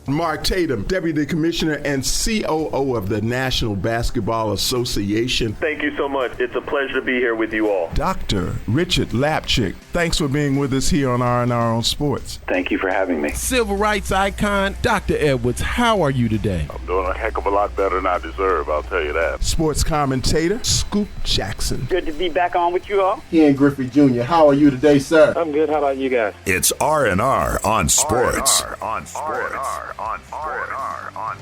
Mark Tatum, Deputy Commissioner and COO of the National Basketball Association. Thank you so much. It's a pleasure to be here with you all. Dr. Richard Lapchick, thanks for being with us here on R&R on Sports. Thank you for having me. Civil rights icon, Dr. Edwards, how are you today? I'm doing a heck of a lot better than I deserve, I'll tell you that. Sports commentator, Scoop Jackson. Good to be back on with you all. Ian Griffey Jr., how are you today, sir? I'm good. How about you guys? It's R&R on Sports. R&R on Sports. R&R on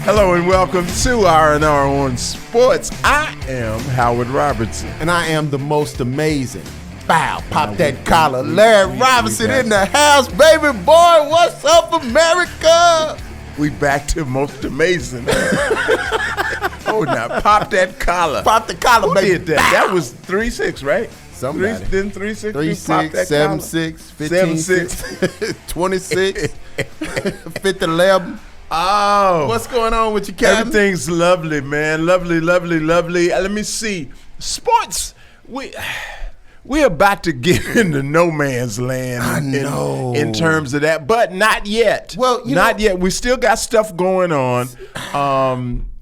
Hello and welcome to R&R on Sports. I am Howard Robertson. And I am the most amazing. Bow, pop that collar. Larry Robinson in the house, baby boy. What's up, America? We back to most amazing. Oh, now pop that collar. Pop the collar, Who baby. did that? That was 3-6, right? Somebody. Didn't 3-6 3-6, 7-6, 15-6, 26, 50-11. Oh. What's going on with you, Captain? Everything's lovely, man. Lovely, lovely, lovely. Let me see. Sports, we're about to get into no man's land. I know. In terms of that, but not yet. Well, not yet. We still got stuff going on.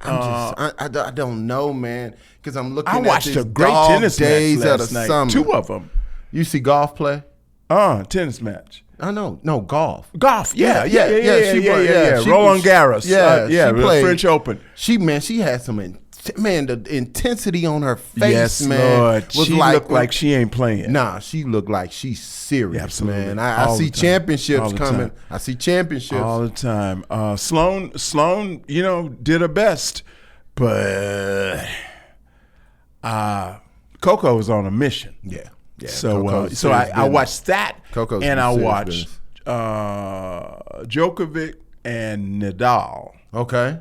I don't know, man, because I'm looking I at watched these a great dog tennis days match of last the night. summer. 2 of them. You see golf play? Tennis match. I know. No, golf. Golf, yeah. She Roland Garros, she played. French Open. She had some, the intensity on her face, Yes, man. Lord. Was She looked like she ain't playing. Nah, she looked like she's serious, Yeah, absolutely. man. I All see the time. championships All the coming. time. I see championships. All the time. Sloan, did her best, but Coco was on a mission. Yeah. So Coco's so serious I watched that, Coco's and I serious watched Djokovic and Nadal. Okay.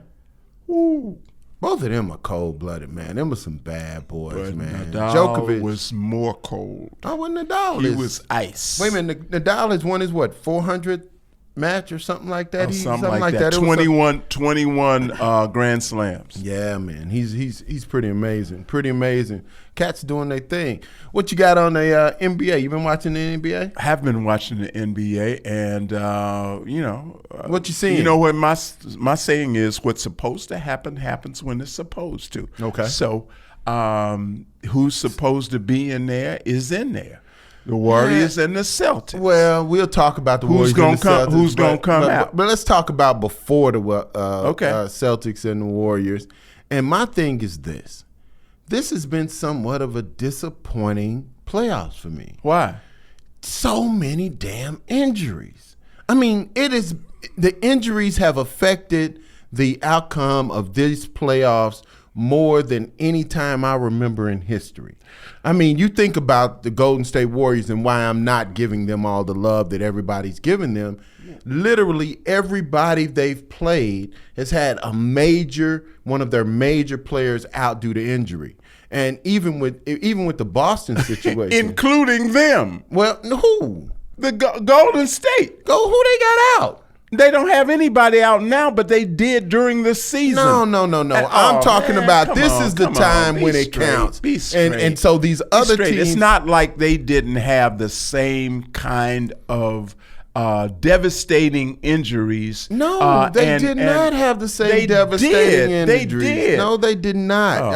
Ooh. Both of them are cold-blooded, man. Them were some bad boys, But man. Nadal Djokovic was more cold. Oh, well, Nadal He is. was ice. Wait a minute. Nadal has won his, 400th match or something like that? Something like that. It was 21 Grand Slams. Yeah, man. He's pretty amazing. Pretty amazing. Cats doing their thing. What you got on the NBA? You been watching the NBA? I have been watching the NBA, and what you seeing? You know what my saying is: what's supposed to happen happens when it's supposed to. Okay. So, who's supposed to be in there is in there. The Warriors and the Celtics. Well, we'll talk about the Warriors. Who's gonna come out? But let's talk about before the Okay. Celtics and the Warriors. And my thing is this: this has been somewhat of a disappointing playoffs for me. Why? So many damn injuries. I mean, the injuries have affected the outcome of these playoffs more than any time I remember in history. I mean, you think about the Golden State Warriors and why I'm not giving them all the love that everybody's giving them. Yeah. Literally everybody they've played has had one of their major players out due to injury. And even with the Boston situation. Including them. Well, who? The Golden State. Who they got out? They don't have anybody out now, but they did during the season. No. I'm talking about this is the time when it counts. Be straight. And so these other teams. It's not like they didn't have the same kind of devastating injuries. No, they did not have the same devastating injuries. They did. No, they did not. Oh,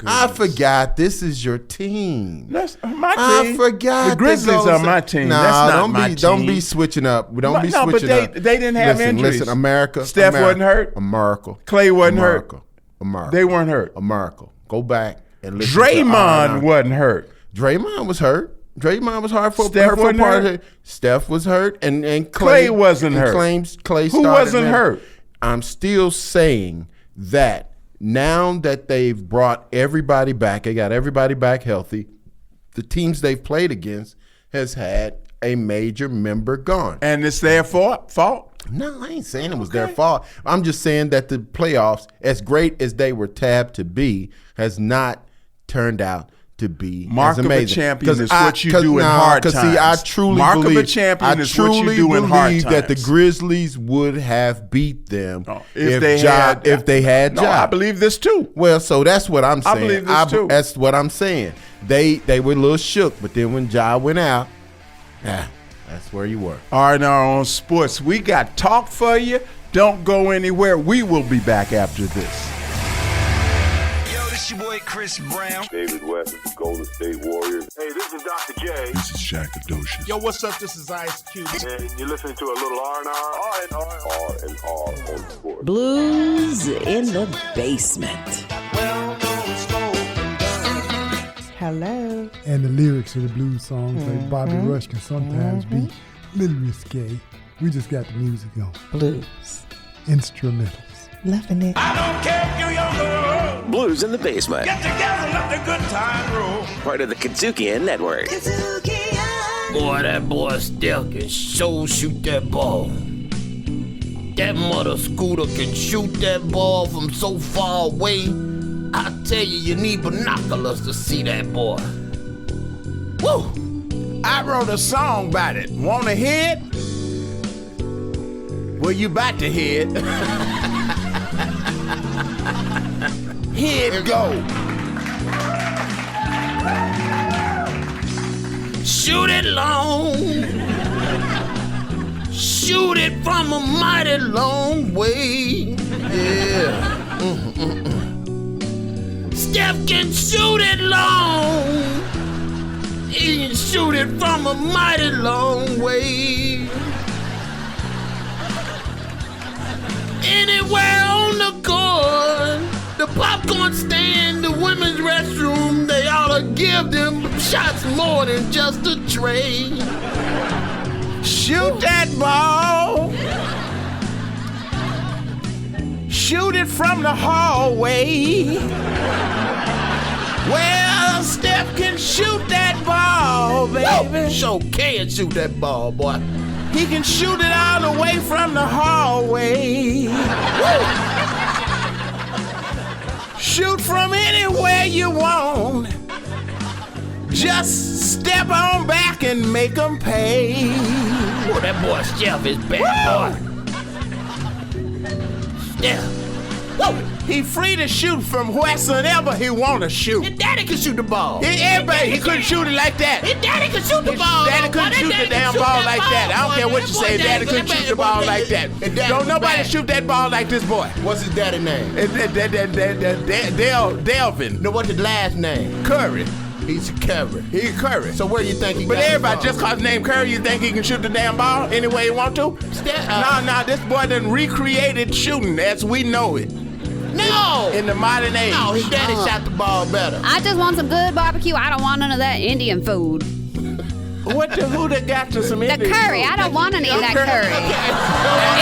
I forgot. This is your team. That's my team. I forgot. The Grizzlies are my team. Nah, that's not my team. Don't be switching up. Don't be switching up. But they didn't have injuries. Listen, America. Steph wasn't hurt. America. Clay wasn't hurt. America. They weren't hurt. America. Go back and listen. Draymond wasn't hurt. Draymond was hurt. Draymond was hard for Steph part hurt. of it. Steph was hurt, and Clay wasn't hurt. Clay Who wasn't hurt? I'm still saying that now that they've brought everybody back, they got everybody back healthy. The teams they've played against has had a major member gone, and it's their fault. No, I ain't saying it was their fault. I'm just saying that the playoffs, as great as they were tabbed to be, has not turned out to be Mark as of a amazing. champion 'Cause is what you do in hard times. See, I truly Mark of a believe, champion is what you do in hard times. that the Grizzlies would have beat them if they had Ja. I believe this too. Well, so that's what I'm saying. I believe this too. That's what I'm saying. They were a little shook, but then when Ja went out, that's where you were. R&R on Sports. We got talk for you. Don't go anywhere. We will be back after this. Yo, this your boy Chris Brown. David West of the Golden State Warriors. Hey, this is Dr. J. This is Shaq Adocious. Yo, what's up? This is Ice Cube. And you're listening to a little R&R. R&R on sports. Blues in the basement. Hello. And the lyrics of the blues songs, like Bobby Rush, can sometimes be a little risque. We just got the music on. Blues. Instrumentals. Loving it. I don't care if you're young or old. Blues in the Basement. Get together, let the good time roll. Part of the Kazukian Network. Boy, that boy Steph can so shoot that ball. That mother Scooter can shoot that ball from so far away. I tell you, you need binoculars to see that boy. Woo! I wrote a song about it. Wanna hear it? Well, you about to hear it. Here it go. Shoot it long. Shoot it from a mighty long way. Yeah. Steph can shoot it long. He can shoot it from a mighty long way. Anywhere on the court, the popcorn stand, the women's restroom, they ought to give them shots more than just a trade. Shoot that ball. Shoot it from the hallway. Well, Steph can shoot that ball, baby. Sure can shoot that ball, boy. He can shoot it all the way from the hallway. Shoot from anywhere you want. Just step on back and make them pay. Oh, that boy Steph is bad, boy. Steph. Woo! He free to shoot from wheresoever he want to shoot. His daddy can shoot the ball. Everybody, he couldn't shoot it like that. His daddy can shoot the ball. Daddy couldn't shoot the damn ball like that. I don't care what you say. Daddy couldn't shoot the ball like that. Don't nobody shoot that ball like this boy. What's his daddy name? Delvin. No, what's his last name? Curry. He's Curry. He's Curry. So where do you think he But got everybody, it from? just cause his name Curry, you think he can shoot the damn ball any way he want to? No, this boy done recreated shooting as we know it. No! In the modern age. No, his daddy shot the ball better. I just want some good barbecue. I don't want none of that Indian food. Who that got to some The Indian curry. food? I don't want any of that curry.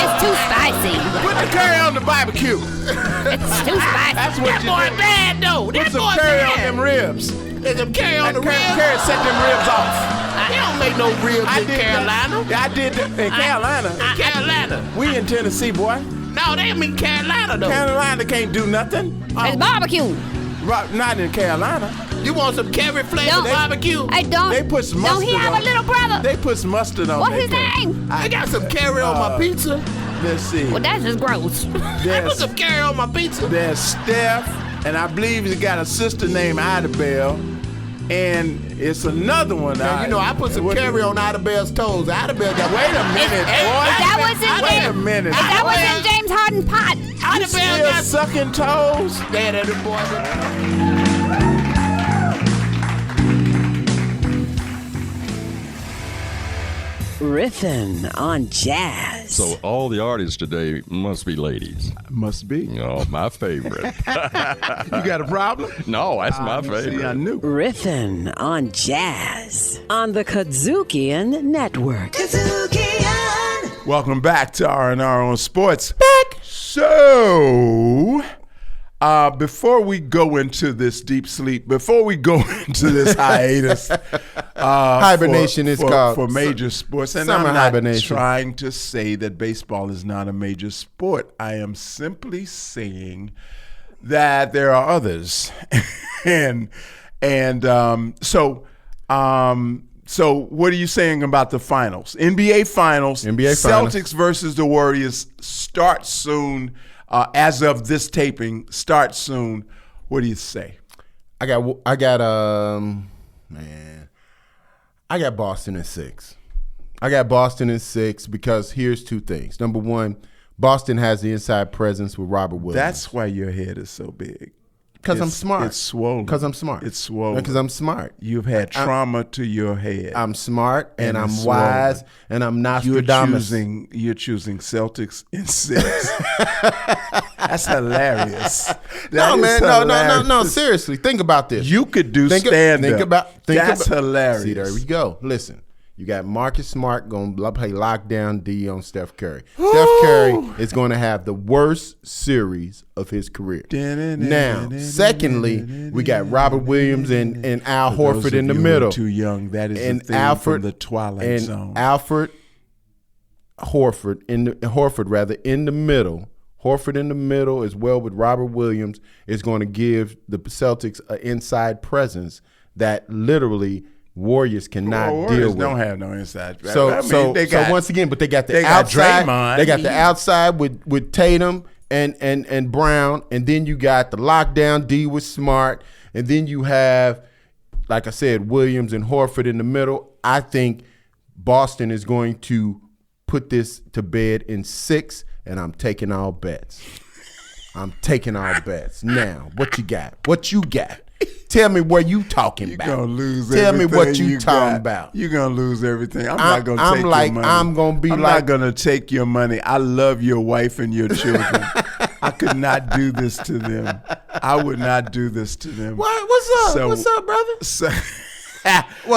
It's too spicy. Put the curry on the barbecue. It's too spicy. That's what That you boy do. bad, though. Put That some boy curry on bad. them ribs. There's some curry on the ribs. Curry set them ribs off. He don't make no ribs in did Carolina. I did that in Carolina. In Carolina. We in Tennessee, boy. No, they mean Carolina, though. Carolina can't do nothing. It's barbecue. Not in Carolina. You want some curry flavored Don't- barbecue? Hey, don't. They put some Don't mustard he have on a little brother? They put some mustard on What's that his curry. name? I got some curry on my pizza. Let's see. Well, that's just gross. I put There's, some curry on my pizza. there's Steph, and I believe he's got a sister named Ida Bell. And it's another one. Now, you know, I put some curry on Ida Bell's toes. Ida Bell got. Wait a minute, boy. Is that what's in Wait there? a minute. Is that what's in James Harden pot? Ida Bell Still got sucking toes? Dad of the boy. Riffin' on jazz. So all the artists today must be ladies. Must be. Oh, my favorite. You got a problem? No, that's my favorite. See, I knew. Riffin' on jazz on the Kazukian Network. Welcome back to R&R on Sports. Back. So, before we go into this deep sleep, before we go into this hiatus, Hibernation is called. for major sports, and Summer I'm not hibernation. trying to say that baseball is not a major sport. I am simply saying that there are others, and And so what are you saying about the finals? NBA finals. Celtics versus the Warriors start soon. As of this taping, start soon. What do you say? I got Boston in 6. I got Boston in 6 because here's two things. Number one, Boston has the inside presence with Robert Williams. That's why your head is so big. Because I'm smart. It's swollen. Because I'm smart. It's swollen. Because I'm smart. You've had trauma to your head. I'm smart and I'm wise and I'm Nostradamus. You're choosing Celtics in 6. That's hilarious. No. Seriously, think about this. You could do stand-up. That's hilarious. See, there we go. Listen. You got Marcus Smart going to play lockdown D on Steph Curry. Steph Curry is going to have the worst series of his career. Now, secondly, we got Robert Williams and Al Horford in the middle. Too young. That is the thing from the Twilight Zone. Horford in the middle. Horford in the middle as well with Robert Williams is going to give the Celtics an inside presence that literally Warriors cannot deal with. Don't have no inside. So once again, but they got the outside. They got the outside with Tatum and Brown, and then you got the lockdown D with Smart, and then you have, like I said, Williams and Horford in the middle. I think Boston is going to put this to bed in 6, and I'm taking all bets. Now, what you got? Tell me what you talking about. You're going to lose Tell everything. me what you talking about. You're going to lose everything. I'm not going to take your money. I'm not going to take your money. I love your wife and your children. I could not do this to them. I would not do this to them. What's up, brother?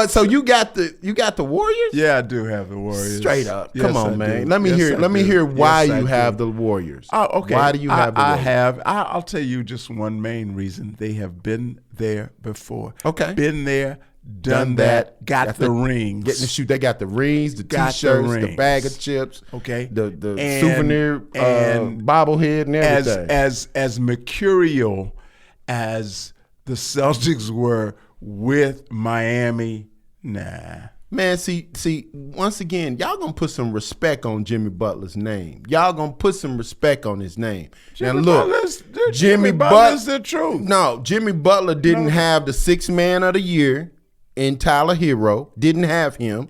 So you got the Warriors? Yeah, I do have the Warriors. Straight up. Yes, Come on, I man. do. Let me hear why you have the Warriors. Oh, okay. Why do you have the Warriors? I'll tell you just one main reason. They have been there before. Okay. Been there, done that, got the rings. Getting to shoot. They got the rings, the T-shirts, the bag of chips. Okay. The souvenir bobblehead and everything. As mercurial as the Celtics were with Miami, nah. Man, see, once again, y'all gonna put some respect on Jimmy Butler's name. Y'all gonna put some respect on his name. Jimmy Butler's the truth. No, Jimmy Butler didn't have the 6th man of the year in Tyler Hero. Didn't have him.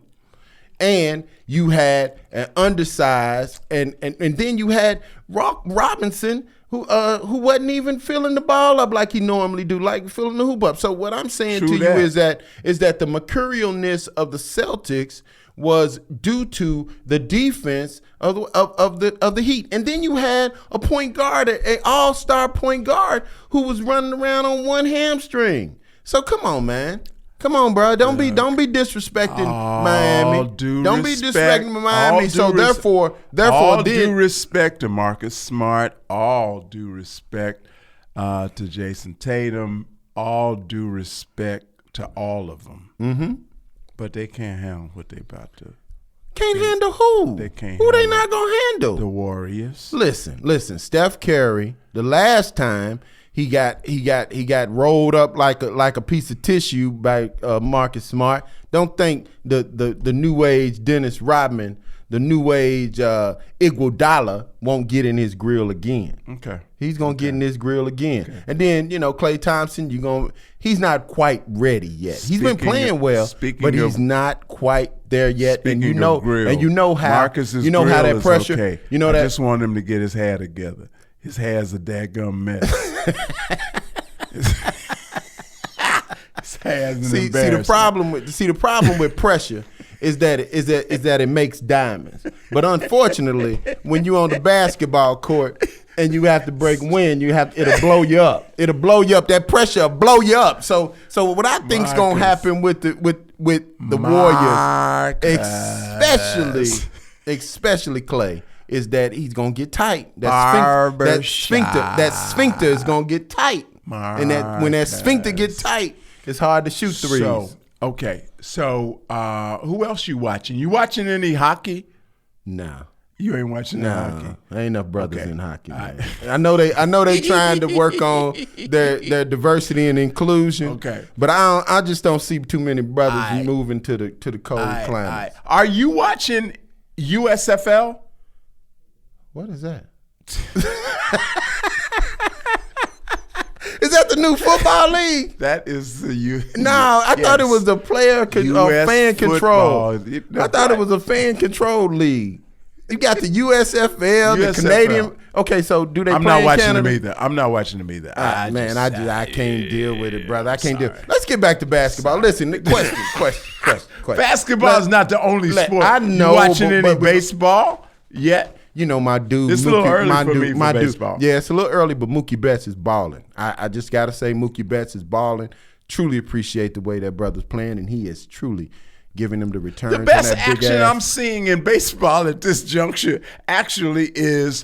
And you had an undersized, and then you had Robinson, who wasn't even filling the ball up like he normally do, like filling the hoop up. So what I'm saying you is that the mercurialness of the Celtics was due to the defense of the Heat, and then you had a point guard, an all-star point guard who was running around on one hamstring. So come on, man. Come on, bro. Don't be disrespecting Miami. Don't be disrespecting Miami. So therefore, all due respect to Marcus Smart. All due respect to Jason Tatum. All due respect to all of them. Mm-hmm. But they can't handle what they about to. Can't handle who? They can't. Who they not gonna handle? The Warriors. Listen. Steph Curry. The last time. He got rolled up like a piece of tissue by Marcus Smart. Don't think the new age Dennis Rodman, the new age Iguodala won't get in his grill again. Okay, he's gonna get in his grill again. Okay. And then Klay Thompson, he's not quite ready yet. He's been playing well, but he's not quite there yet. And you know how Marcus's how that pressure. Okay. I just want him to get his hair together. His hair's a dadgum mess. His hair's an embarrassment. See the problem with pressure is that it makes diamonds. But unfortunately, when you're on the basketball court and you have to break wind, it'll blow you up. It'll blow you up. That pressure will blow you up. So what I think's gonna happen with the Warriors, especially Klay, is that he's gonna get tight. That sphincter is gonna get tight. And when that sphincter gets tight, it's hard to shoot threes. So who else you watching? You watching any hockey? No. You ain't watching the hockey. Ain't enough brothers in hockey, man. I know they trying to work on their diversity and inclusion. Okay. But I just don't see too many brothers moving to the cold climate. Are you watching USFL? What is that? Is that the new football league? That is the I thought it was a fan control. I thought it was a fan controlled league. You got the USFL, the Canadian. Okay, so do they? I'm play not in watching Canada? them either. I'm not watching them either. I can't deal with it, brother. I can't deal. Let's get back to basketball. Listen, question. Basketball is not the only sport. I know. You watching any baseball yet? You know, my dude. It's a little early for me for baseball. Yeah, it's a little early, but Mookie Betts is balling. I just got to say Mookie Betts is balling. Truly appreciate the way that brother's playing, and he is truly giving them the returns. The best action I'm seeing in baseball at this juncture actually is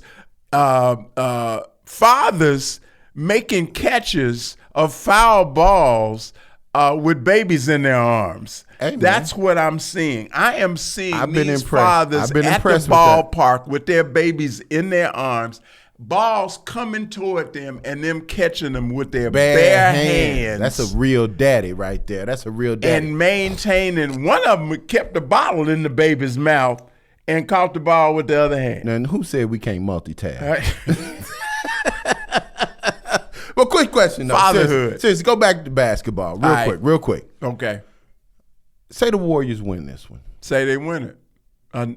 fathers making catches of foul balls with babies in their arms. Hey, that's what I'm seeing. I am seeing these fathers at the impressed ballpark with their babies in their arms, balls coming toward them and them catching them with their bare hands. That's a real daddy right there. That's a real daddy. And maintaining. One of them kept the bottle in the baby's mouth and caught the ball with the other hand. Now, who said we can't multitask? Well, quick question though. Fatherhood. Seriously, go back to basketball real quick. Okay. Say the Warriors win this one. Say they win it.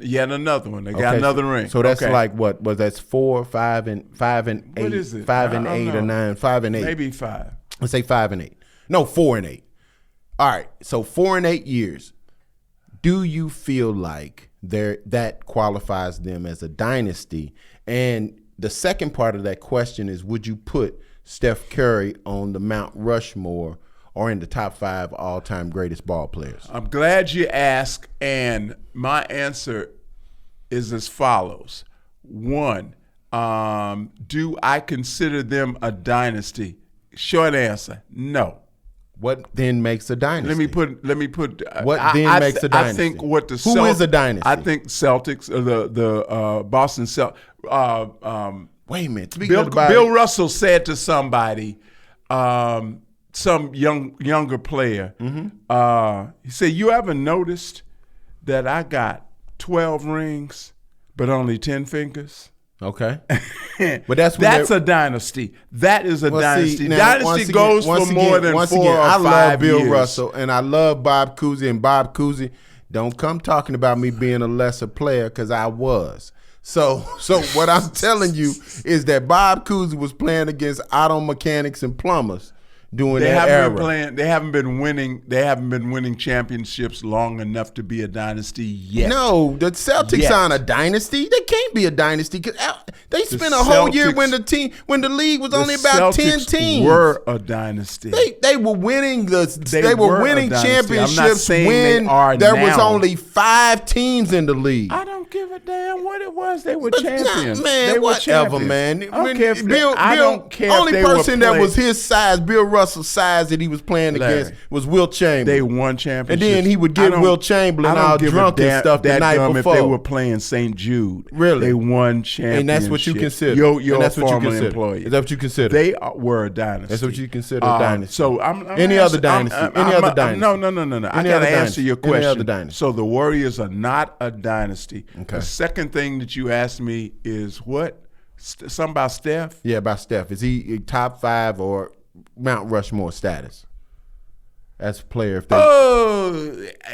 Yet another one. They got another ring. So that's like what? Was that's 4, 5, and 8? What is it? 5 and 8 or 9? 5 and 8. Maybe 5. Let's say 5 and 8. No, 4 and 8. All right. So 4 and 8 years. Do you feel like that qualifies them as a dynasty? And the second part of that question is, would you put Steph Curry on the Mount Rushmore or in the top 5 all-time greatest ball players? I'm glad you asked, and my answer is as follows. 1, do I consider them a dynasty? Short answer, no. What then makes a dynasty? Let me put. What then makes a dynasty? I think what the Who is a dynasty? I think Celtics, the Boston Celtics. Wait a minute. Bill Russell said to somebody, some younger player, he said, "You ever noticed that I got 12 rings, but only 10 fingers?" Okay, but that's a dynasty. That is a dynasty. Now, dynasty goes for more than 4 or 5 years. I love Bill Russell and I love Bob Cousy. And Bob Cousy, don't come talking about me being a lesser player, because I was. So what I'm telling you is that Bob Cousy was playing against auto mechanics and plumbers during that era. They haven't been winning championships long enough to be a dynasty yet. No, the Celtics aren't a dynasty. They can't be a dynasty because they spent a whole year when the league was only about 10 teams. Were a dynasty. They were winning championships when there was only 5 teams in the league. I don't give a damn what it was. They were champions. Man, they were whatever, champions. man. I don't care. Only person that was his size, Bill Russell's size, that he was playing against was Wilt Chamberlain. They won championships. And then he would get Wilt Chamberlain all drunk and stuff the night before. If they were playing St. Jude. Really? They won championships. And that's what you consider. You're a former employee. Is that what you consider? They were a dynasty. That's what you consider a dynasty. So any other dynasty? No. I got to answer your question. Any other dynasty? So the Warriors are not a dynasty. Okay. The second thing that you asked me is what? Something about Steph? Yeah, about Steph. Is he top 5 or Mount Rushmore status as a player?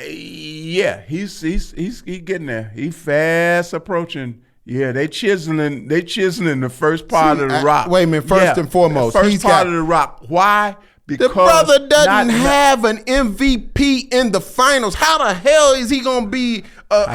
Yeah, he's getting there. He fast approaching. Yeah, they chiseling the first part of the rock. Wait a minute. First and foremost, first part of the rock. Why? Because the brother doesn't have an MVP in the finals. How the hell is he going to be a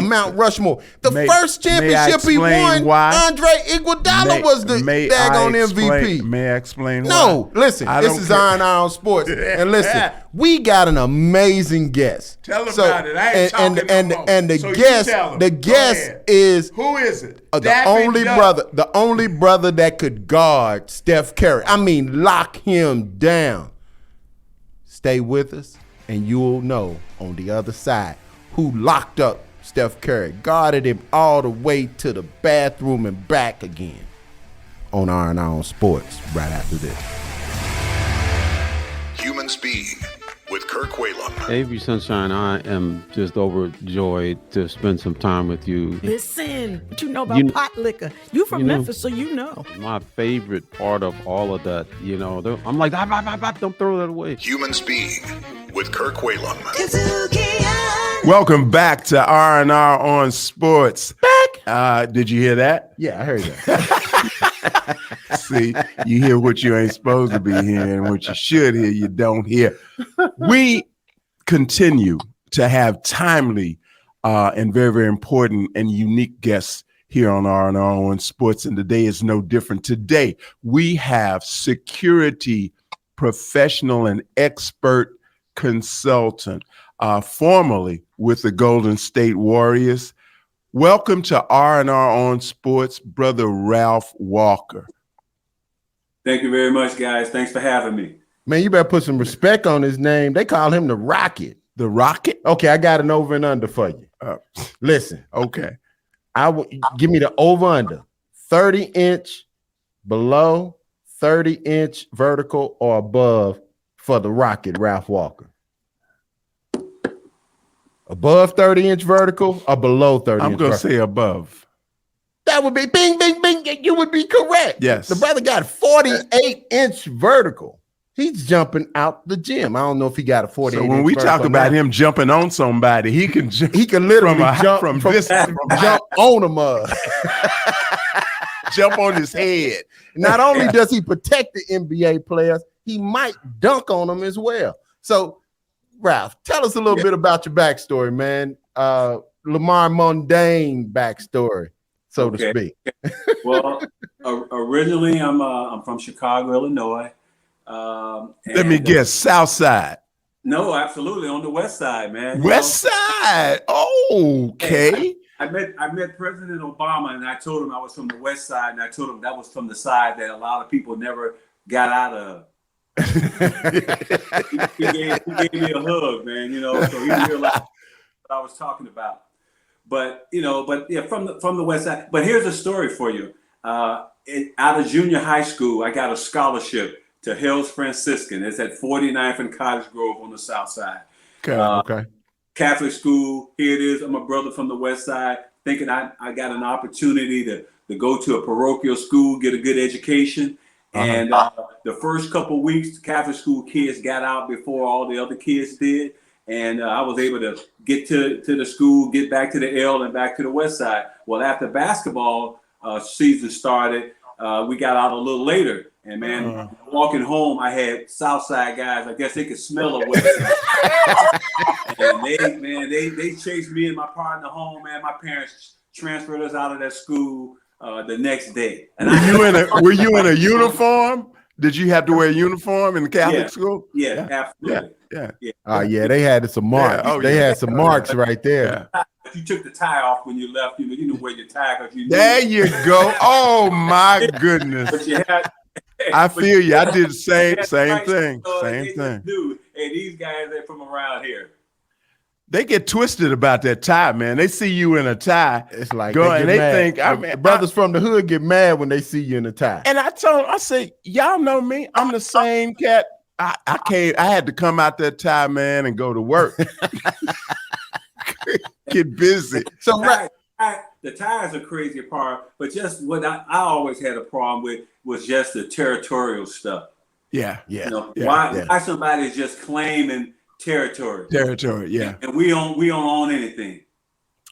Mount Rushmore? The first championship he won, Andre Iguodala was the daggone MVP. May I explain why? No, listen. This is Iron Sports. And listen, we got an amazing guest. Tell him about it. I ain't talking no more. And the guest is who is it? The only brother that could guard Steph Curry. I mean, lock him down. Stay with us, and you'll know on the other side who locked up Steph Curry guarded him all the way to the bathroom and back again. On R&R on Sports, right after this. Human Speed with Kirk Whalum. Avery Sunshine, I am just overjoyed to spend some time with you. Listen, what you know about pot liquor? You from Memphis, so you know. My favorite part of all of that, I'm like, don't throw that away. Human Speed with Kirk Whalum. Welcome back to R&R on Sports. Back. Did you hear that? Yeah, I heard that. See, you hear what you ain't supposed to be hearing, what you should hear, you don't hear. We continue to have timely and very, very important and unique guests here on R&R on Sports, and today is no different. Today, we have security professional and expert consultant, formerly with the Golden State Warriors. Welcome to R&R on Sports, Brother Ralph Walker. Thank you very much, guys. Thanks for having me. Man, you better put some respect on his name. They call him the Rocket. The Rocket? Okay, I got an over and under for you. Listen. Okay. Give me the over under. 30-inch below, 30-inch vertical or above for the Rocket, Ralph Walker. Above 30-inch vertical or below 30-inch vertical? I'm going to say above. That would be bing, bing, bing. You would be correct. Yes. The brother got 48-inch vertical. He's jumping out the gym. I don't know if he got a 48-inch vertical. So when we talk about him jumping on somebody, he can literally jump on him. Jump on his head. Not only does he protect the NBA players, he might dunk on them as well. So, Ralph, tell us a little bit about your backstory, man. Lamar Mundane backstory, so to speak. Well, originally I'm from Chicago, Illinois. Let me guess, South Side. No, absolutely on the West Side, man. West Side. Okay. Hey, I met President Obama, and I told him I was from the West Side, and I told him that was from the side that a lot of people never got out of. he gave me a hug, man. So he realized what I was talking about. But yeah, from the West Side. But here's a story for you. Out of junior high school, I got a scholarship to Hales Franciscan. It's at 49th and Cottage Grove on the South Side. Okay. Catholic school. Here it is. I'm a brother from the West Side, thinking I got an opportunity to go to a parochial school, get a good education. And the first couple weeks, Catholic school kids got out before all the other kids did. And I was able to get to the school, get back to the L and back to the West Side. Well, after basketball season started, we got out a little later. And man, walking home, I had South Side guys. I guess they could smell the West Side. And they chased me and my partner home, man. My parents transferred us out of that school the next day. And were you in a uniform? Did you have to wear a uniform in the Catholic school? Yeah, absolutely. Yeah. They had some marks. They had some marks right there. If you took the tie off when you left, you know where your tie. There you go. Oh my goodness. But you had. I feel you. I did the same thing. Same thing. Dude, and these guys, they're from around here. They get twisted about that tie, man. They see you in a tie. It's like they think, brothers from the hood get mad when they see you in a tie. And I told them, I said, y'all know me. I'm the same cat. I had to come out that tie, man, and go to work. Get busy. So the tie is a crazy part, but just what I always had a problem with was just the territorial stuff. Yeah. Why somebody's just claiming territory. And we don't own anything.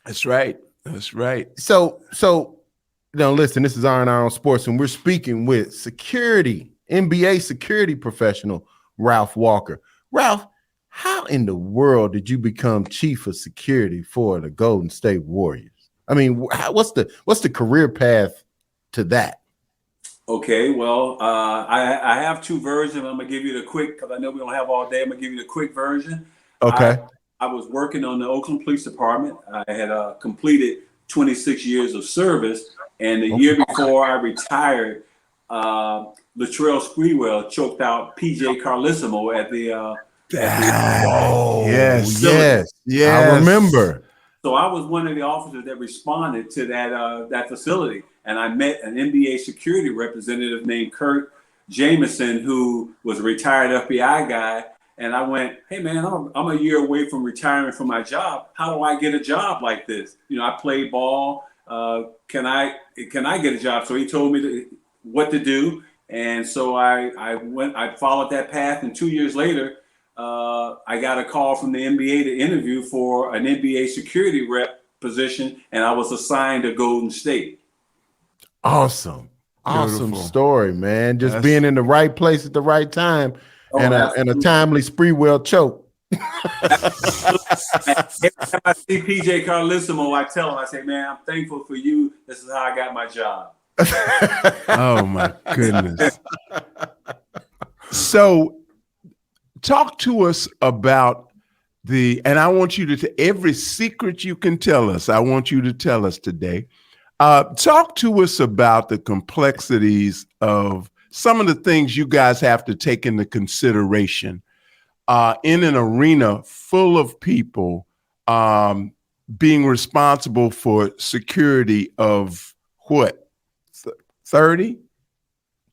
That's right. So listen, this is R&R on Sports, and we're speaking with NBA security professional Ralph Walker. Ralph, how in the world did you become chief of security for the Golden State Warriors? I mean, what's the career path to that? Okay, well, I have two versions. I'm gonna give you the quick, because I know we don't have all day. I'm gonna give you the quick version. Okay. I was working on the Oakland Police Department. I had completed 26 years of service, and the year before I retired, Latrell Sprewell choked out PJ Carlissimo at the. Yes. I remember. So I was one of the officers that responded to that facility, and I met an NBA security representative named Kurt Jameson, who was a retired FBI guy. And I went, hey man, I'm a year away from retiring from my job. How do I get a job like this? I play ball. Can I get a job? So he told me what to do. And so I followed that path. And 2 years later, I got a call from the NBA to interview for an NBA security rep position. And I was assigned to Golden State. Awesome. Beautiful. Awesome story, man. Just being in the right place at the right time. And a timely Sprewell choke. Every time I see PJ Carlissimo, I tell him, I say, man, I'm thankful for you. This is how I got my job. Oh, my goodness. So talk to us about and I want you to, every secret you can tell us, I want you to tell us today. Talk to us about the complexities of some of the things you guys have to take into consideration in an arena full of people, being responsible for security of what, 30,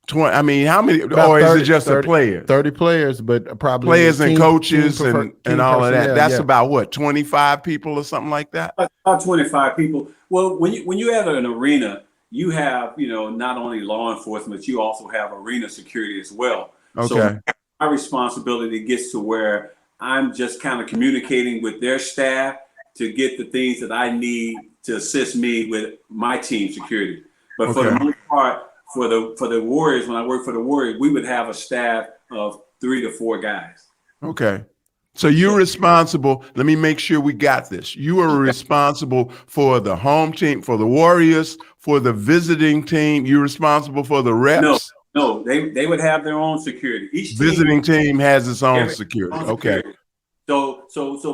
20? I mean, how many, or is it just 30, a player? 30 players, but probably players and coaches team and all of that. personnel, That's yeah. about what, 25 people or something like that? About 25 people. Well, when you have an arena, you have, not only law enforcement, you also have arena security as well. Okay. So my responsibility gets to where I'm just kind of communicating with their staff to get the things that I need to assist me with my team security. But for the most part, for the Warriors, when I work for the Warriors, we would have a staff of 3 to 4 guys. Okay. So you're responsible. Let me make sure we got this. You are responsible for the home team, for the Warriors, for the visiting team. You're responsible for the reps. No, they would have their own security. Each visiting team has its own security. Okay. So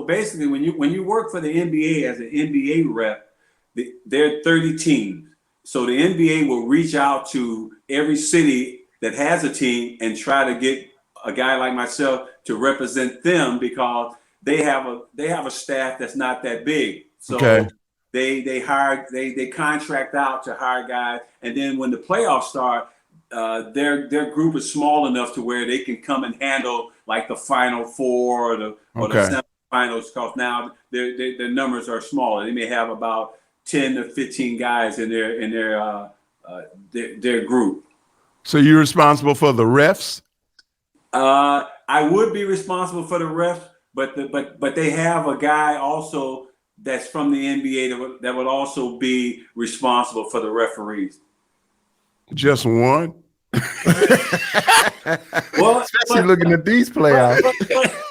basically, when you work for the NBA as an NBA rep, there are 30 teams. So the NBA will reach out to every city that has a team and try to get a guy like myself to represent them, because they have a staff that's not that big. So they contract out to hire guys, and then when the playoffs start, their group is small enough to where they can come and handle like the Final Four or the semifinals, because now their numbers are smaller. They may have about 10 to 15 guys in their group. So you're responsible for the refs? I would be responsible for the refs, but they have a guy also that's from the NBA that would also be responsible for the referees. Just one? Well, especially looking at these playoffs.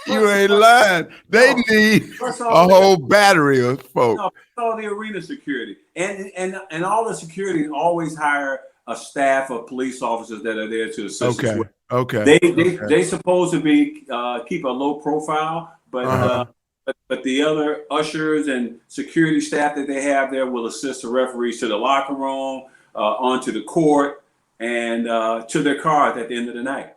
You ain't lying. They need a whole battery of folks. No, all the arena security and all the security always hire a staff of police officers that are there to assist. Okay. They supposed to be keep a low profile, but the other ushers and security staff that they have there will assist the referees to the locker room, onto the court, and to their cars at the end of the night.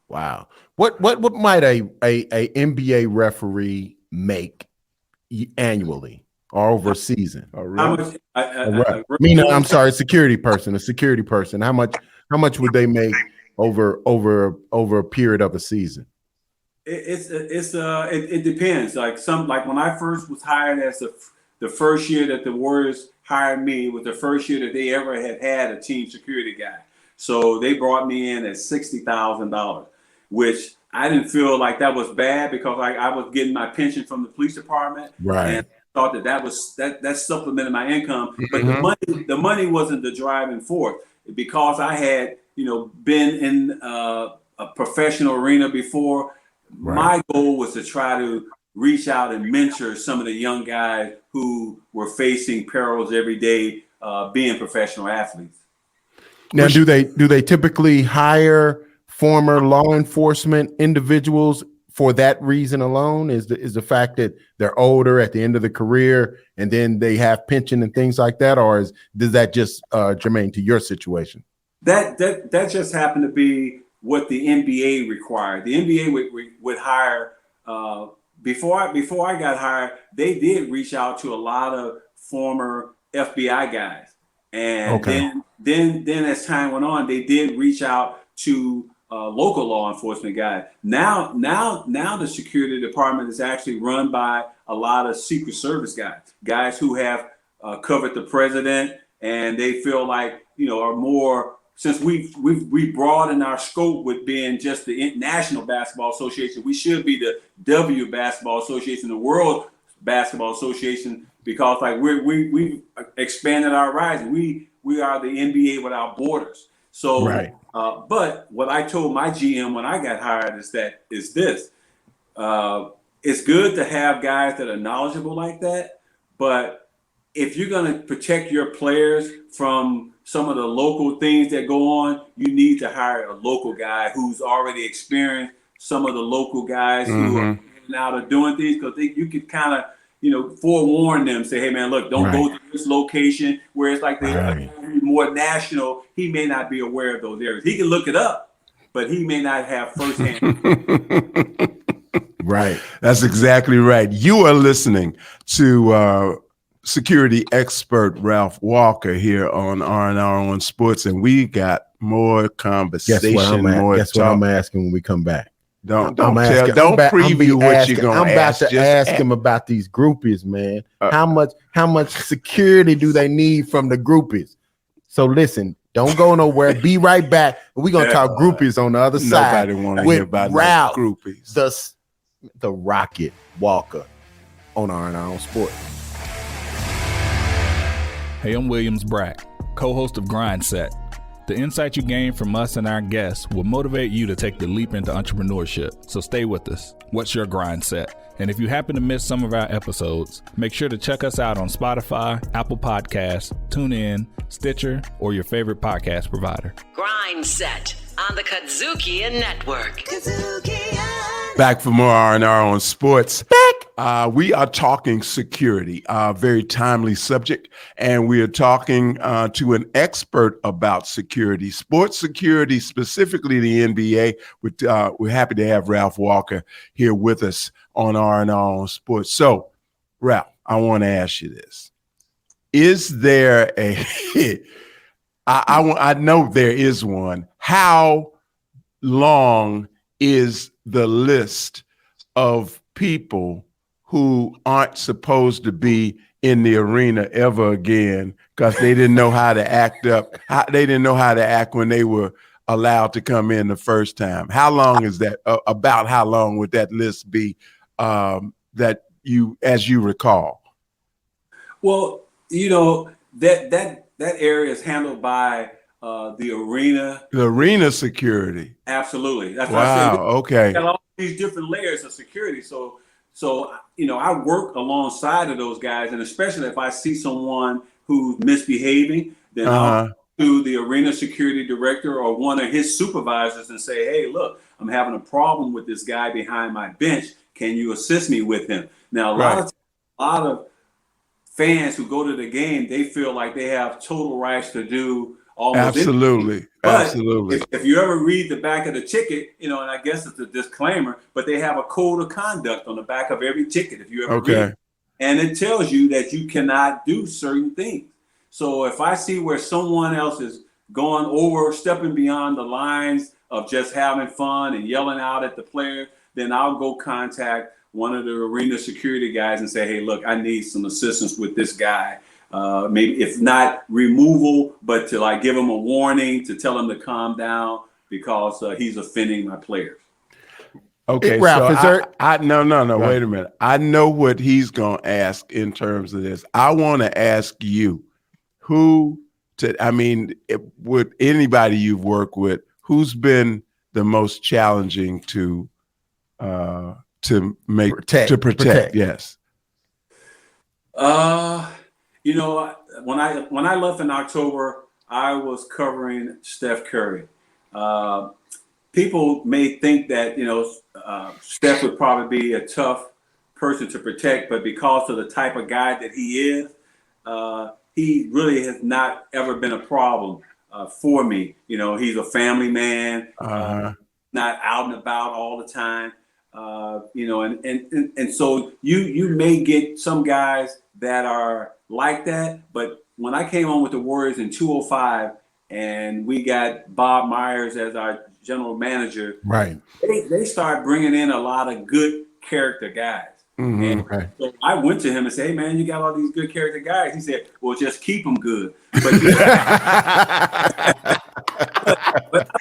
Wow. What might a NBA referee make annually or over a season? I'm sorry, a security person. How much would they make over a period of a season? It depends. Like when I first was hired as the first year that the Warriors hired me was the first year that they ever had a team security guy. So they brought me in at $60,000, which I didn't feel like that was bad, because I was getting my pension from the police department. Right. And I thought that supplemented my income. But the money wasn't the driving force, because I had, been in a professional arena before. Right. My goal was to try to reach out and mentor some of the young guys who were facing perils every day, being professional athletes. Now, do they typically hire former law enforcement individuals for that reason alone? Is the fact that they're older at the end of the career and then they have pension and things like that, or does that just germane to your situation? That just happened to be what the NBA required. The NBA would hire before I got hired, they did reach out to a lot of former FBI guys, and then as time went on, they did reach out to local law enforcement guys. Now the security department is actually run by a lot of Secret Service guys who have covered the president, and they feel like, are more. Since we've broadened our scope with being just the National Basketball Association, we should be the W Basketball Association, the World Basketball Association, because like we've expanded our horizon. We are the NBA without borders. So, but what I told my GM when I got hired is this: it's good to have guys that are knowledgeable like that, but if you're going to protect your players from some of the local things that go on, you need to hire a local guy who's already experienced some of the local guys who are out of doing things, because you could kind of, forewarn them, say, hey man, look, don't go to this location where it's like they're more national. He may not be aware of those areas. He can look it up, but he may not have firsthand. Right. That's exactly right. You are listening to security expert Ralph Walker here on R&R on Sports, and we got more conversation. Guess what I'm asking when we come back? Don't preview what you're going to ask. I'm about to ask him about these groupies, man. How much security do they need from the groupies? So listen, don't go nowhere. Be right back. We're going to talk groupies on the other side. Nobody want to hear about Ralph, groupies. The Rocket Walker on R&R on Sports. Hey, I'm Williams Brack, co-host of Grind Set. The insight you gain from us and our guests will motivate you to take the leap into entrepreneurship. So stay with us. What's your grind set? And if you happen to miss some of our episodes, make sure to check us out on Spotify, Apple Podcasts, TuneIn, Stitcher, or your favorite podcast provider. Grind Set on the Kadzukian Network. Back for more R&R on Sports. We are talking security, a very timely subject, and we are talking to an expert about security, sports security, specifically the NBA. We're happy to have Ralph Walker here with us on R&R on Sports. So, Ralph, I want to ask you this. Is there I know there is one. How long is the list of people who aren't supposed to be in the arena ever again because they didn't know how to act up? They didn't know how to act when they were allowed to come in the first time. How long is that? About how long would that list be that you, as you recall? Well, that area is handled by the arena security. Absolutely. That's what I say. Okay. Got all these different layers of security. So I work alongside of those guys, and especially if I see someone who's misbehaving, then I'll to the arena security director or one of his supervisors and say, hey, look, I'm having a problem with this guy behind my bench. Can you assist me with him? Now, a lot of fans who go to the game, they feel like they have total rights to do almost anything. But if you ever read the back of the ticket, and I guess it's a disclaimer, but they have a code of conduct on the back of every ticket. If you ever read it, and it tells you that you cannot do certain things. So if I see where someone else is stepping beyond the lines of just having fun and yelling out at the player, then I'll go contact one of the arena security guys and say, hey, look, I need some assistance with this guy. Maybe if not removal, but to give him a warning, to tell him to calm down because he's offending my players. Okay, Ralph, so no. Wait a minute. I know what he's going to ask in terms of this. I want to ask you, with anybody you've worked with, who's been the most challenging to protect? Yes. When I left in October, I was covering Steph Curry. People may think that Steph would probably be a tough person to protect, but because of the type of guy that he is, he really has not ever been a problem for me. He's a family man, not out and about all the time. and so you may get some guys that are like that. But when I came on with the Warriors in 2005, and we got Bob Myers as our general manager, right? They started bringing in a lot of good character guys. And so I went to him and said, "Hey man, you got all these good character guys." He said, "Well, just keep them good." But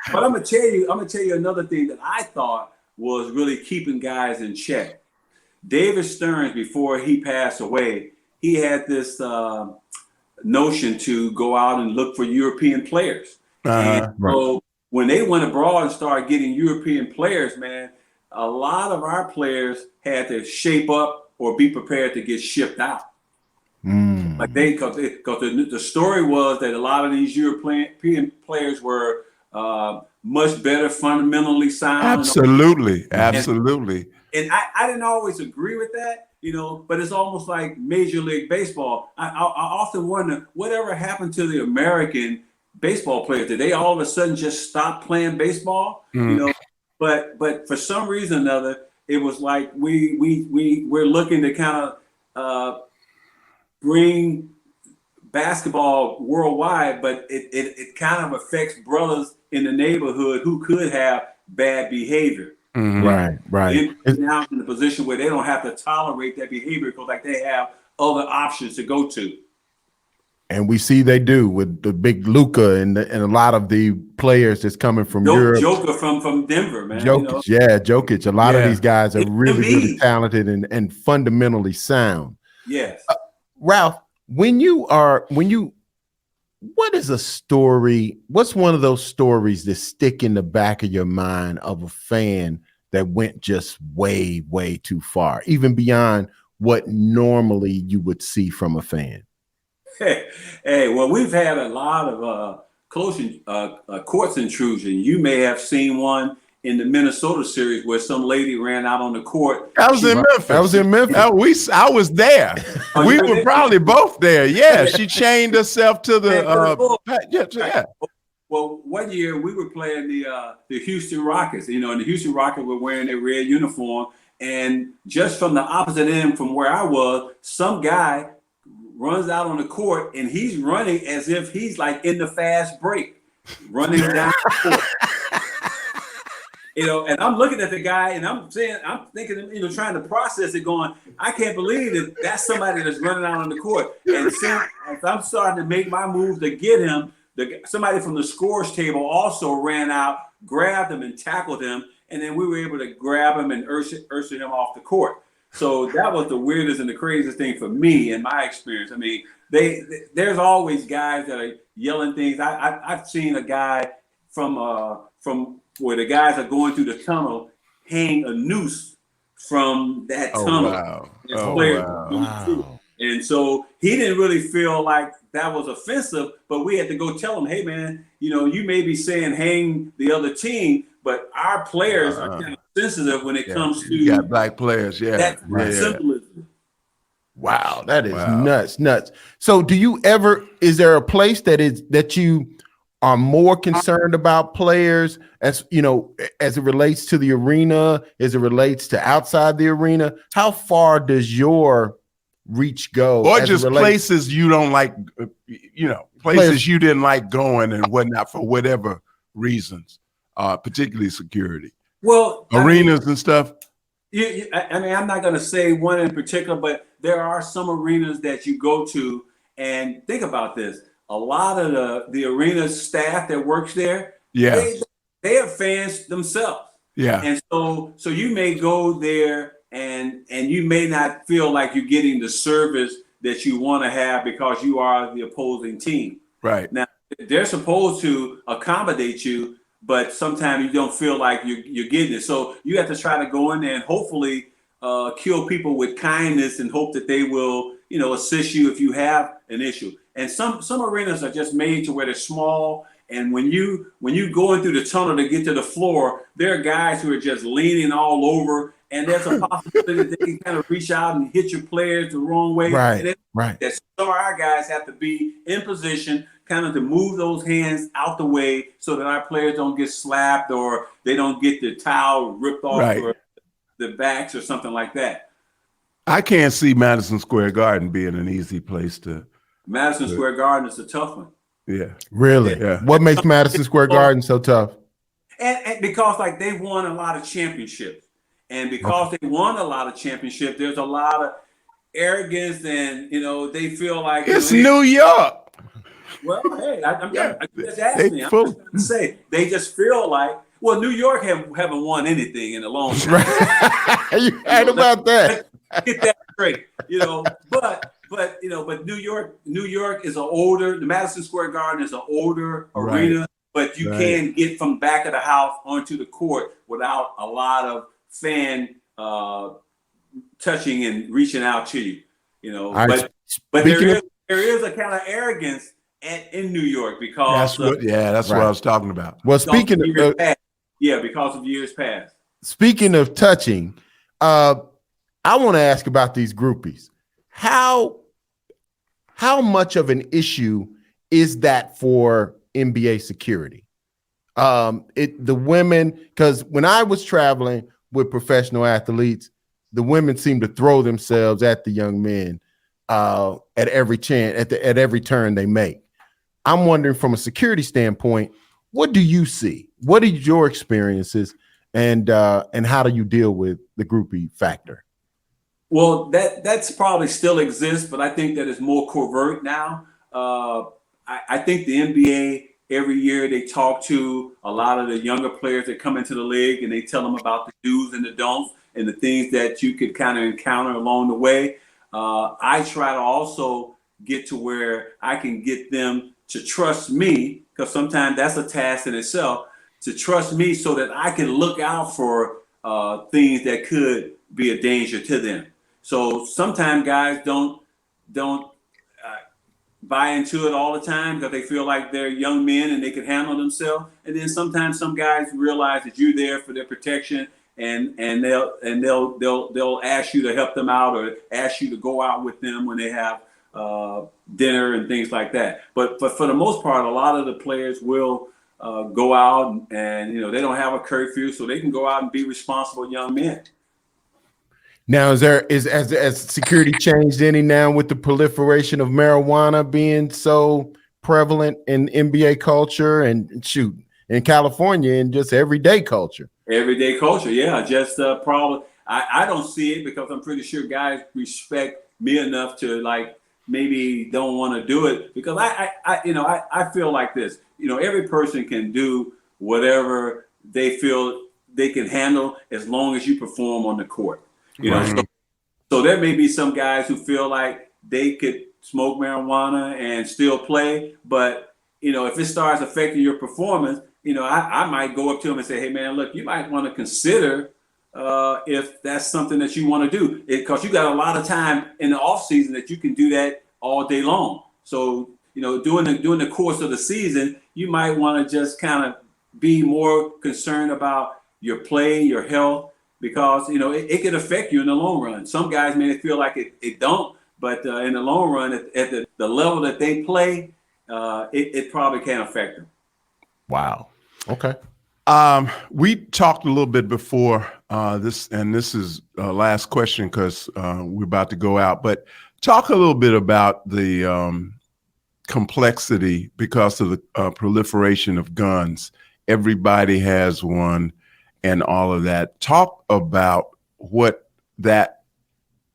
I'm gonna tell you another thing that I thought was really keeping guys in check. David Stearns, before he passed away, he had this notion to go out and look for European players. And so when they went abroad and started getting European players, man, a lot of our players had to shape up or be prepared to get shipped out. Like because the story was that a lot of these European players were much better fundamentally sound. Absolutely. And I didn't always agree with that, but it's almost like Major League Baseball. I often wonder whatever happened to the American baseball players. Did they all of a sudden just stop playing baseball? But for some reason or another, it was like we're looking to kind of bring basketball worldwide, but it kind of affects brothers in the neighborhood who could have bad behavior. Right. And now in the position where they don't have to tolerate that behavior because like they have other options to go to. And we see they do with the big Luka and a lot of the players that's coming from Europe. Joker from Denver, man. Jokic. A lot of these guys are really talented and fundamentally sound. Yes. Ralph, what is a story? What's one of those stories that stick in the back of your mind of a fan that went just way, way too far, even beyond what normally you would see from a fan? Hey, well, we've had a lot of close courts intrusion. You may have seen one in the Minnesota series where some lady ran out on the court. I was in Memphis. I was there. We were probably both there. Yeah, she chained herself to the. Well, one year we were playing the Houston Rockets. And the Houston Rockets were wearing their red uniform, and just from the opposite end from where I was, some guy runs out on the court and he's running as if he's like in the fast break, running down the court. And I'm looking at the guy and I'm thinking, trying to process it, going, I can't believe that that's somebody that's running out on the court. And as I'm starting to make my move to get him, somebody from the scores table also ran out, grabbed him and tackled him. And then we were able to grab him and usher him off the court. So that was the weirdest and the craziest thing for me in my experience. I mean, there's always guys that are yelling things. I've seen a guy from where the guys are going through the tunnel hang a noose from that tunnel. Wow. And so he didn't really feel like that was offensive, but we had to go tell him, hey man, you may be saying hang the other team, but our players are kind of sensitive when it comes to you got black players, symbolism. Wow, that is nuts. So is there a place that you are more concerned about players as it relates to the arena, as it relates to outside the arena? How far does your reach go? Or just places you don't like, places you didn't like going and whatnot for whatever reasons, particularly security. Well, arenas and stuff. I'm not going to say one in particular, but there are some arenas that you go to, and think about this. A lot of the arena staff that works there, they are fans themselves. Yeah. And so you may go there and you may not feel like you're getting the service that you want to have because you are the opposing team. Right. Now, they're supposed to accommodate you, but sometimes you don't feel like you're getting it. So you have to try to go in there and hopefully kill people with kindness and hope that they will, assist you if you have an issue. And some arenas are just made to where they're small. And when you go in through the tunnel to get to the floor, there are guys who are just leaning all over. And there's a possibility that they can kind of reach out and hit your players the wrong way. Right. So our guys have to be in position, kind of to move those hands out the way so that our players don't get slapped or they don't get the towel ripped off. Right. the backs or something like that. I can't see Madison Square Garden being an easy place to. Madison Square Garden is a tough one. Yeah. Really? Yeah. What makes Madison Square Garden so tough? And because like they've won a lot of championships, and because they won a lot of championships, there's a lot of arrogance, and they feel like it's New York. Well, hey, I'm just asking. I'm just trying to say they just feel like. Well, New York haven't won anything in a long time. You heard about that? Get that straight. But New York is an older. The Madison Square Garden is an older arena, but you can get from back of the house onto the court without a lot of fan touching and reaching out to you. But there is a kind of arrogance in New York because that's what I was talking about. Well, speaking of because of years past. Speaking of touching, I want to ask about these groupies. How much of an issue is that for NBA security? The women, because when I was traveling with professional athletes, the women seem to throw themselves at the young men at every chance, at every turn they make. I'm wondering from a security standpoint, what do you see? What are your experiences, and how do you deal with the groupie factor? Well, that's probably still exists, but I think that it's more covert now. I think the NBA every year they talk to a lot of the younger players that come into the league, and they tell them about the do's and the don'ts and the things that you could kind of encounter along the way. I try to also get to where I can get them to trust me, because sometimes that's a task in itself, to trust me so that I can look out for things that could be a danger to them. So sometimes guys don't buy into it all the time because they feel like they're young men and they can handle themselves. And then sometimes some guys realize that you're there for their protection, and they'll ask you to help them out or ask you to go out with them when they have dinner and things like that. But for the most part, a lot of the players will go out and they don't have a curfew, so they can go out and be responsible young men. Now, has security changed any now with the proliferation of marijuana being so prevalent in NBA culture and in California and just everyday culture? Everyday culture, yeah. Just probably I don't see it because I'm pretty sure guys respect me enough to maybe don't want to do it, because I feel like this. Every person can do whatever they feel they can handle as long as you perform on the court. So there may be some guys who feel like they could smoke marijuana and still play, but if it starts affecting your performance, I might go up to them and say, hey man, look, you might want to consider if that's something that you want to do, because you got a lot of time in the off season that you can do that all day long. So during the course of the season, you might want to just kind of be more concerned about your play, your health, because it can affect you in the long run. Some guys may feel like it don't, but in the long run, at the level that they play, it probably can affect them. Wow. Okay. We talked a little bit before this, and this is last question because we're about to go out. But talk a little bit about the complexity because of the proliferation of guns. Everybody has one. And all of that. Talk about what that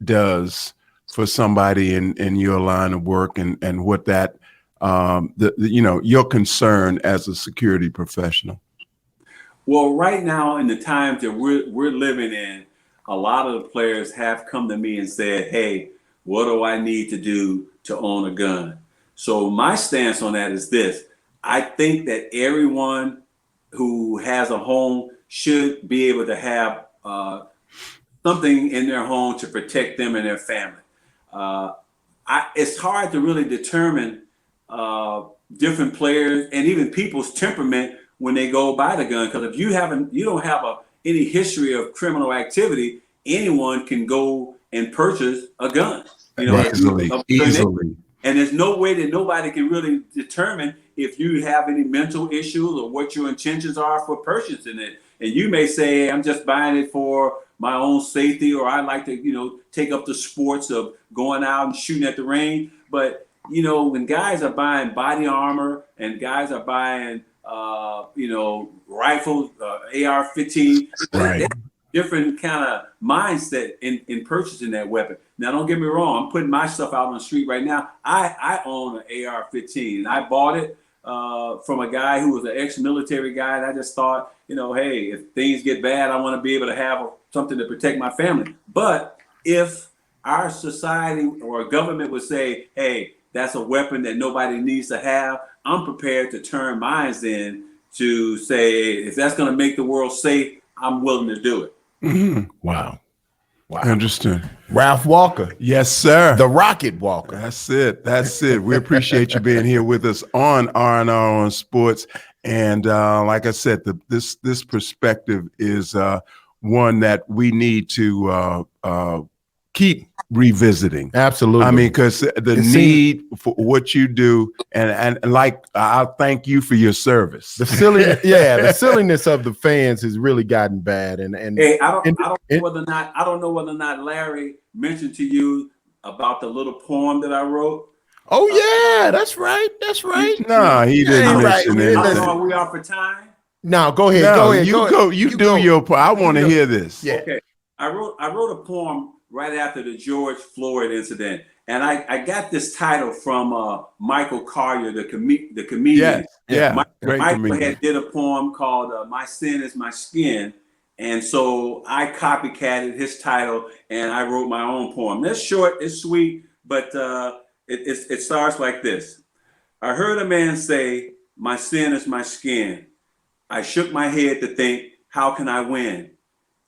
does for somebody in your line of work, and what that your concern as a security professional. Well, right now in the times that we're living in, a lot of the players have come to me and said, "Hey, what do I need to do to own a gun?" So my stance on that is this: I think that everyone who has a home should be able to have something in their home to protect them and their family. It's hard to really determine different players and even people's temperament when they go buy the gun, because if you don't have any history of criminal activity, anyone can go and purchase a gun. Easily. And there's no way that nobody can really determine if you have any mental issues or what your intentions are for purchasing it. And you may say, I'm just buying it for my own safety, or I like to, take up the sports of going out and shooting at the range. But, when guys are buying body armor and guys are buying, rifles, AR-15, Right. different kind of mindset in purchasing that weapon. Now, don't get me wrong. I'm putting my stuff out on the street right now. I own an AR-15, and I bought it from a guy who was an ex-military guy. And I just thought, hey, if things get bad, I want to be able to have something to protect my family. But if our society or government would say, hey, that's a weapon that nobody needs to have, I'm prepared to turn mine in to say, if that's going to make the world safe, I'm willing to do it. Mm-hmm. Wow. Interesting. Ralph Walker. Yes, sir. The Rocket Walker. That's it. We appreciate you being here with us on R&R on Sports. And like I said, this perspective is one that we need to keep revisiting. Absolutely. I mean, because the need for what you do, and like I thank you for your service. The silliness of the fans has really gotten bad. And hey, I don't know whether or not Larry mentioned to you about the little poem that I wrote. Oh yeah, that's right. No, he didn't mention it. I don't know, are we off for time? No, go ahead. You do your poem. I want to hear this. Yeah. Okay. I wrote a poem right after the George Floyd incident, and I got this title from Michael Collier, the comedian. Yeah. Michael had did a poem called "My Sin Is My Skin," and so I copycatted his title and I wrote my own poem. It's short, it's sweet, but it starts like this. I heard a man say, "My sin is my skin." I shook my head to think, how can I win?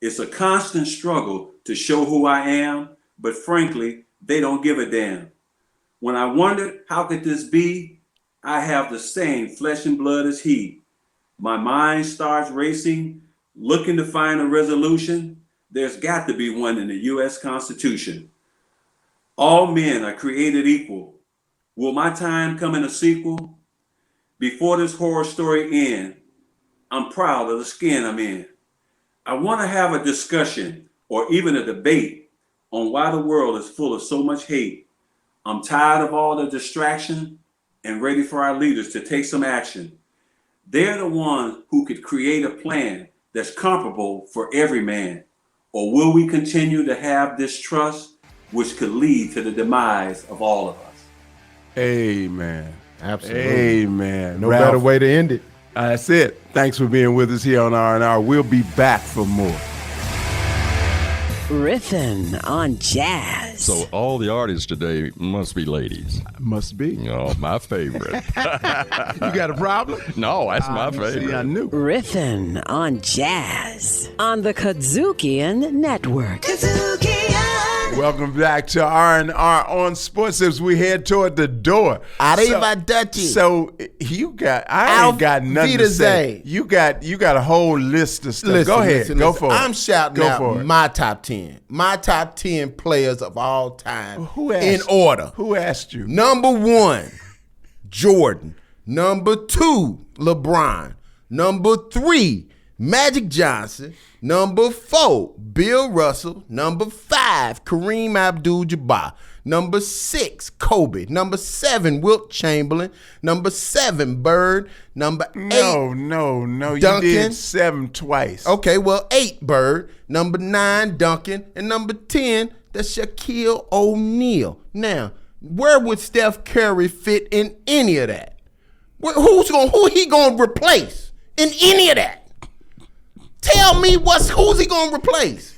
It's a constant struggle to show who I am, but frankly, they don't give a damn. When I wondered, how could this be? I have the same flesh and blood as he. My mind starts racing, looking to find a resolution. There's got to be one in the U.S. Constitution. All men are created equal. Will my time come in a sequel? Before this horror story ends, I'm proud of the skin I'm in. I want to have a discussion or even a debate on why the world is full of so much hate. I'm tired of all the distraction and ready for our leaders to take some action. They're the ones who could create a plan that's comparable for every man. Or will we continue to have distrust, which could lead to the demise of all of us? Amen. Absolutely. Amen. No better way to end it. That's it. Thanks for being with us here on R&R. We'll be back for more. Riffin' on jazz. So all the artists today must be ladies. Must be. Oh, my favorite. You got a problem? No, that's my favorite. See, I knew. Riffin' on jazz on the Kazookian Network. Welcome back to R&R on Sports as we head toward the door. Arrivederci. So I ain't got nothing to say. You got a whole list of stuff. Go ahead. Go for it. I'm shouting out my top 10. My top 10 players of all time. Who asked? In order. Who asked you? Number 1, Jordan. Number 2, LeBron. Number 3, Magic Johnson. Number 4, Bill Russell. Number 5, Kareem Abdul-Jabbar. Number 6, Kobe. Number 7, Wilt Chamberlain. Number 7, Bird. Number 8, No. Duncan. You did 7 twice. Okay, well, 8, Bird. Number 9, Duncan. And number 10, that's Shaquille O'Neal. Now, where would Steph Curry fit in any of that? Who he gonna replace in any of that? Tell me who's he gonna replace?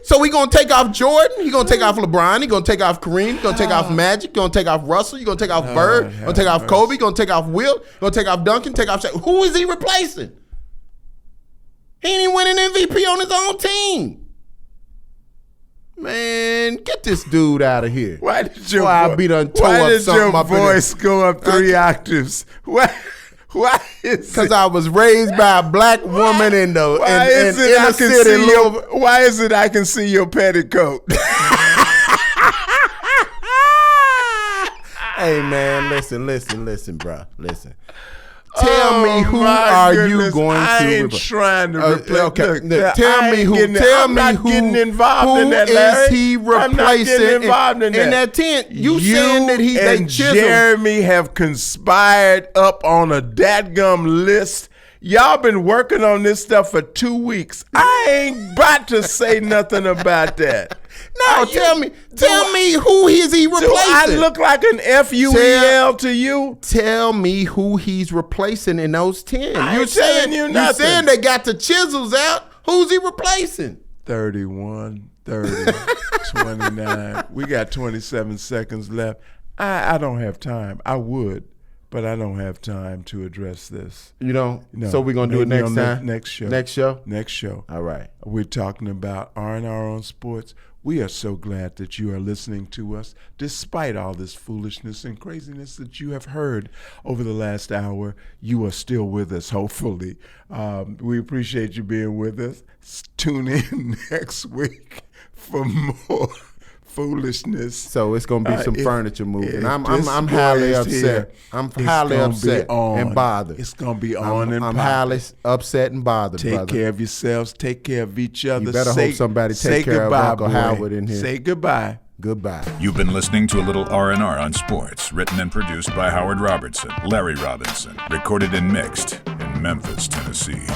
So we gonna take off Jordan? He gonna take off LeBron? He gonna take off Kareem? He gonna take off Magic? Gonna take off Russell? You gonna take off Bird? Gonna take off Kobe? Gonna take off Wilt? Gonna take off Duncan? Take off Shaq? Who is he replacing? He ain't even winning MVP on his own team. Man, get this dude out of here. Why did your voice go up 3 octaves? Why is because I was raised by a black woman in the inner city. Why is it I can see your petticoat? Hey man, listen, bro. Listen. Tell me who are you going to? I ain't trying to replace. Okay, tell me who. Tell me who. Getting involved in that, who Larry. is he replacing? I'm not getting involved in that. In that tent, you saying that they and Jeremy have conspired up on a dadgum list. Y'all been working on this stuff for 2 weeks. I ain't about to say nothing about that. No, tell me who is he replacing? Do I look like an FUEL to you? Tell me who he's replacing in those 10. You're saying you nothing. You're saying they got the chisels out. Who's he replacing? 31, 30, 29. We got 27 seconds left. I don't have time. I would, but I don't have time to address this. You know? No. So we're going to do it next time? Next show. Next show? Next show. All right. We're talking about R&R on Sports. We are so glad that you are listening to us, despite all this foolishness and craziness that you have heard over the last hour. You are still with us, hopefully. We appreciate you being with us. Tune in next week for more foolishness. So it's gonna be some furniture moving. I'm this highly boy is upset. here, I'm it's highly gonna upset be on. and bothered. It's gonna be on and I'm popping. highly upset and bothered. Take brother. care of yourselves. Take care of each other. You better hope somebody take care of Uncle Howard in here. Say goodbye. Goodbye. You've been listening to a little R&R on Sports, written and produced by Howard Robertson, Larry Robinson, recorded and mixed in Memphis, Tennessee.